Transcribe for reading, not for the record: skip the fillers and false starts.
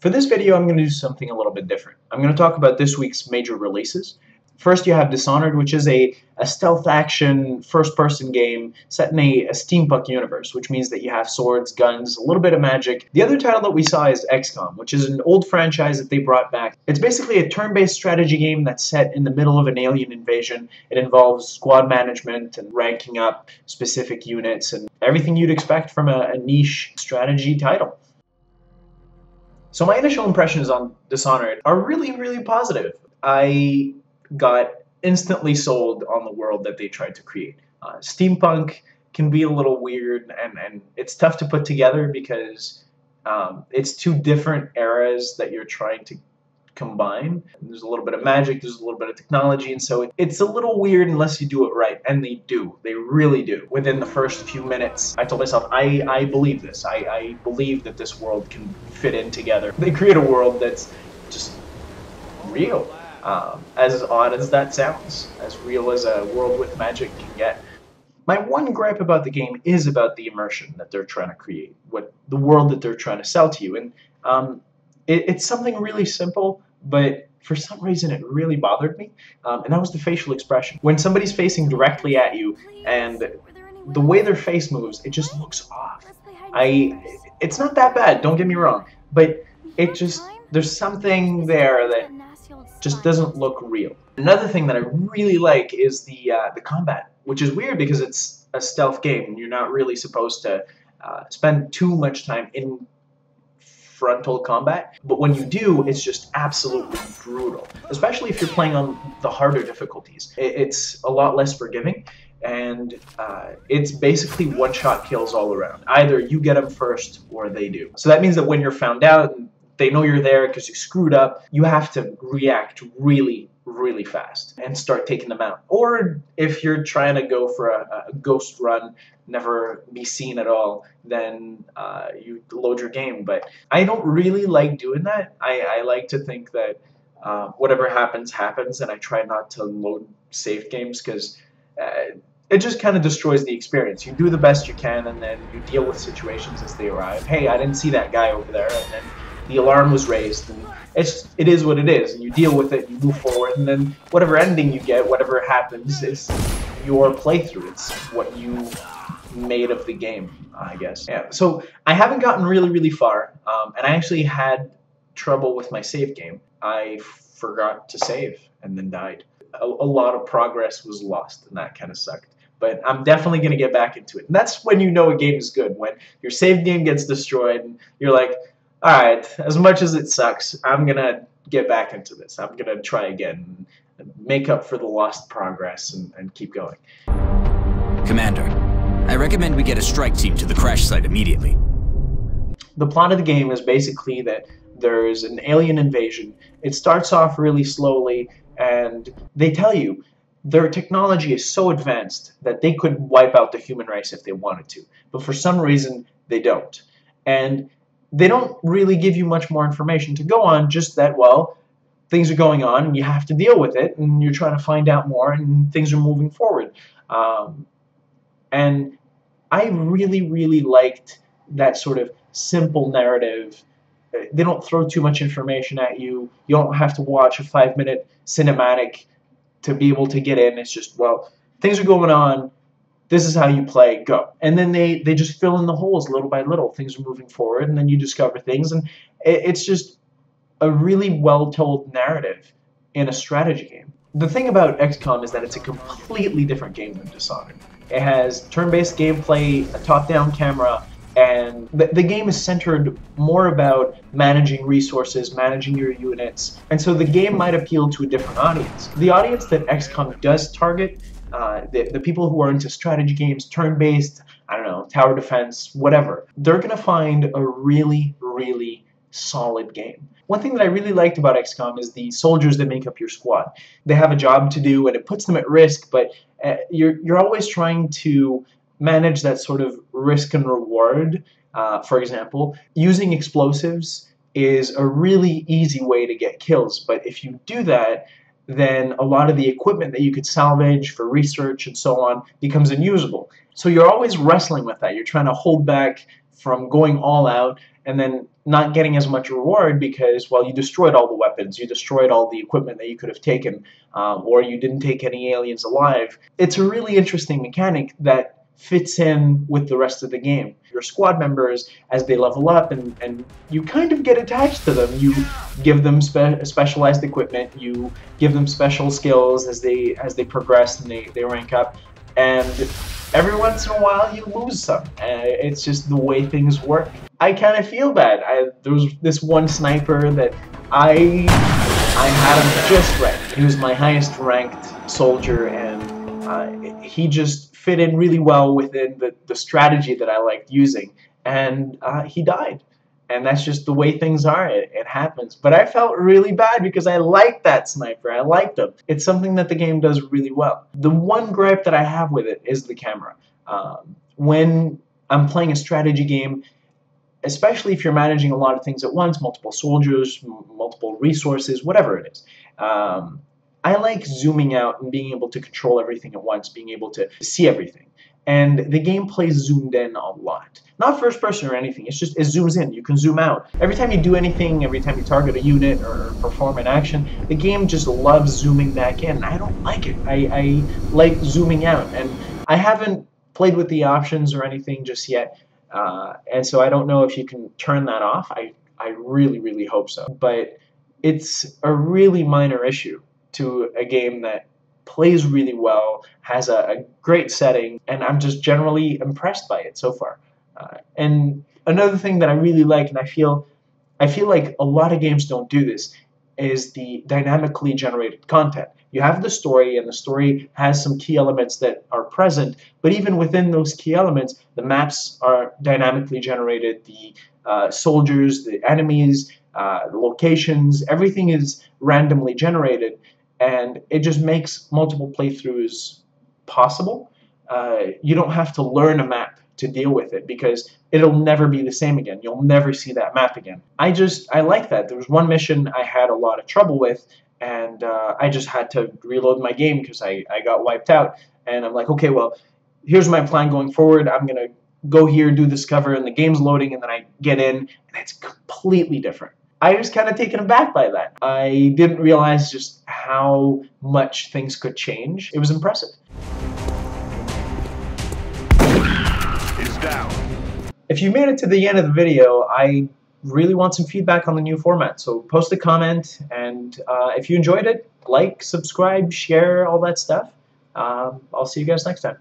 For this video, I'm going to do something a little bit different. I'm going to talk about this week's major releases. First, you have Dishonored, which is a stealth action first-person game set in a steampunk universe, which means that you have swords, guns, a little bit of magic. The other title that we saw is XCOM, which is an old franchise that they brought back. It's basically a turn-based strategy game that's set in the middle of an alien invasion. It involves squad management and ranking up specific units and everything you'd expect from a niche strategy title. So my initial impressions on Dishonored are really positive. I got instantly sold on the world that they tried to create. Steampunk can be a little weird and it's tough to put together because it's two different eras that you're trying to combine. There's a little bit of magic, there's a little bit of technology, and so it's a little weird unless you do it right, and they do. They really do. Within the first few minutes, I told myself, I believe this. I believe that this world can fit in together. They create a world that's just real. As odd as that sounds, as real as a world with magic can get. My one gripe about the game is about the immersion that they're trying to create, what the world that they're trying to sell to you, and it's something really simple, but for some reason it really bothered me, and that was the facial expression. When somebody's facing directly at you, and the way their face moves, it just looks off. It's not that bad, don't get me wrong, but there's something there that just doesn't look real. Another thing that I really like is the combat, which is weird because it's a stealth game and you're not really supposed to spend too much time in frontal combat, but when you do, it's just absolutely brutal, especially if you're playing on the harder difficulties. It's a lot less forgiving, and it's basically one-shot kills all around. Either you get them first or they do. So that means that when you're found out and they know you're there because you screwed up, you have to react really fast and start taking them out. Or if you're trying to go for a ghost run, never be seen at all, then you load your game. But I don't really like doing that. I like to think that whatever happens, happens, and I try not to load save games because it just kind of destroys the experience. You do the best you can, and then you deal with situations as they arrive. Hey, I didn't see that guy over there, and then the alarm was raised, and it is what it is, and you deal with it, you move forward, and then whatever ending you get, whatever happens, is your playthrough. It's what you made of the game, I guess. Yeah. So I haven't gotten really far, and I actually had trouble with my save game. I forgot to save and then died. A lot of progress was lost, and that kind of sucked. But I'm definitely going to get back into it. And that's when you know a game is good, when your save game gets destroyed, and you're like, alright, as much as it sucks, I'm going to get back into this. I'm going to try again and make up for the lost progress and keep going. Commander, I recommend we get a strike team to the crash site immediately. The plot of the game is basically that there's an alien invasion. It starts off really slowly, and they tell you their technology is so advanced that they could wipe out the human race if they wanted to. But for some reason, they don't. And they don't really give you much more information to go on, just that, well, things are going on and you have to deal with it, and you're trying to find out more, and things are moving forward. And I really liked that sort of simple narrative. They don't throw too much information at you. You don't have to watch a 5-minute cinematic to be able to get in. It's just, well, things are going on. This is how you play, go. And then they just fill in the holes little by little. Things are moving forward, and then you discover things. And it's just a really well-told narrative in a strategy game. The thing about XCOM is that it's a completely different game than Dishonored. It has turn-based gameplay, a top-down camera, and the game is centered more about managing resources, managing your units. And so the game might appeal to a different audience. The audience that XCOM does target, the people who are into strategy games, turn-based, I don't know, tower defense, whatever, they're going to find a really solid game. One thing that I really liked about XCOM is the soldiers that make up your squad. They have a job to do, and it puts them at risk, but you're always trying to manage that sort of risk and reward. For example, using explosives is a really easy way to get kills, but if you do that, then a lot of the equipment that you could salvage for research and so on becomes unusable. So you're always wrestling with that. You're trying to hold back from going all out and then not getting as much reward because, well, you destroyed all the weapons, you destroyed all the equipment that you could have taken, or you didn't take any aliens alive. It's a really interesting mechanic that fits in with the rest of the game. Your squad members, as they level up, and you kind of get attached to them. You give them specialized equipment, you give them special skills as they progress and they rank up, and every once in a while you lose some. It's just the way things work. I kind of feel bad. There was this one sniper that I had him just right. He was my highest ranked soldier, and he just fit in really well within the strategy that I liked using, and he died. And that's just the way things are. It happens. But I felt really bad because I liked that sniper. I liked him. It's something that the game does really well. The one gripe that I have with it is the camera. When I'm playing a strategy game, especially if you're managing a lot of things at once, multiple soldiers, multiple resources, whatever it is, I like zooming out and being able to control everything at once, being able to see everything. And the game plays zoomed in a lot. Not first person or anything, it's just it zooms in. You can zoom out. Every time you do anything, every time you target a unit or perform an action, the game just loves zooming back in. I don't like it. I like zooming out. And I haven't played with the options or anything just yet. And so I don't know if you can turn that off. I really, really hope so. But it's a really minor issue to a game that plays really well, has a great setting, and I'm just generally impressed by it so far. And another thing that I really like, and I feel like a lot of games don't do this, is the dynamically generated content. You have the story, and the story has some key elements that are present, but even within those key elements, the maps are dynamically generated, the soldiers, the enemies, the locations, everything is randomly generated, and it just makes multiple playthroughs possible. You don't have to learn a map to deal with it because it'll never be the same again. You'll never see that map again. I like that. There was one mission I had a lot of trouble with, and I just had to reload my game because I got wiped out. And I'm like, okay, well, here's my plan going forward. I'm going to go here, do this cover, and the game's loading, and then I get in, and it's completely different. I was kind of taken aback by that. I didn't realize just how much things could change. It was impressive. Is down. If you made it to the end of the video, I really want some feedback on the new format. So post a comment, and if you enjoyed it, like, subscribe, share, all that stuff. I'll see you guys next time.